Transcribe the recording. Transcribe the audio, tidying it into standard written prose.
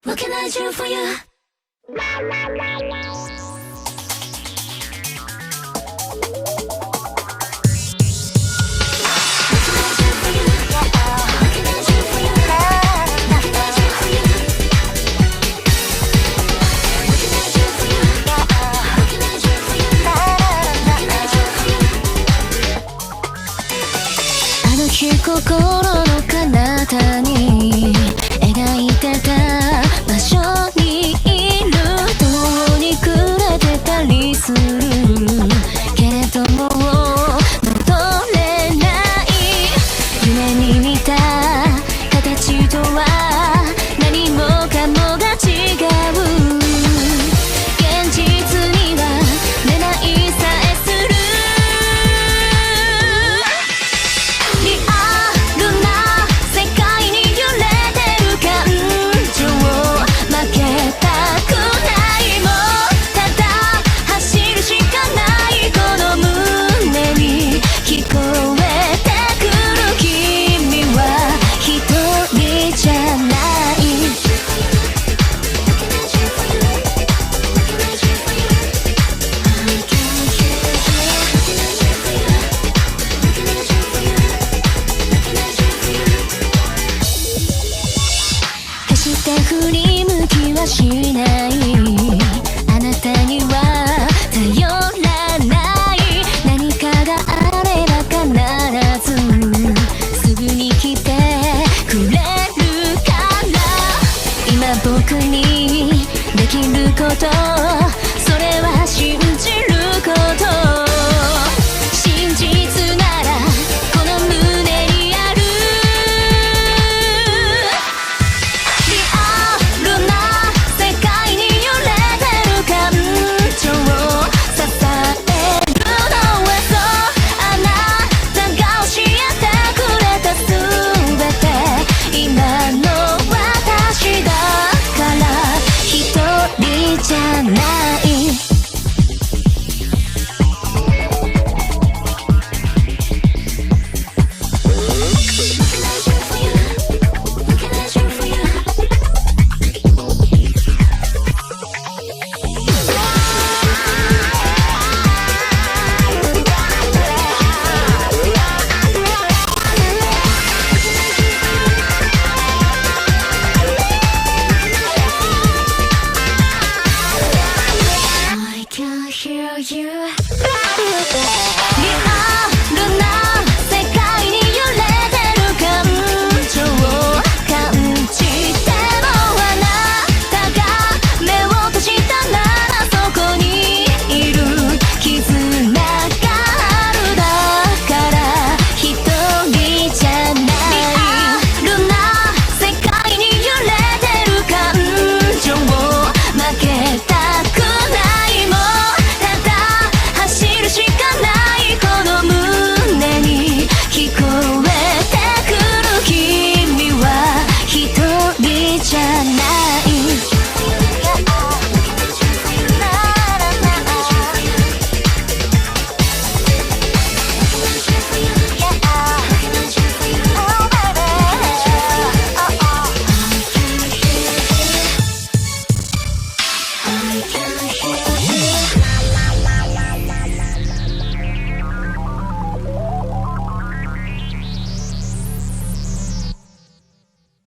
What can I do for you?心の彼方に描いてた場所にいる共に暮れてたりするけれども戻れない夢に見た形とは何もかもが違う現実には出ないさえする振り向きはしないあなたには頼らない何かがあれば必ずすぐに来てくれるから今僕にできることそれは信じること真実ならこの胸にあるじゃないリアルな世界に揺れてる感情を感じてもあなたが目を閉じたならそこにいる絆があるだから一人じゃないリアルな世界に揺れてる感情を負けたくないもんしかないこの胸に聞こえてくる君は一人じゃない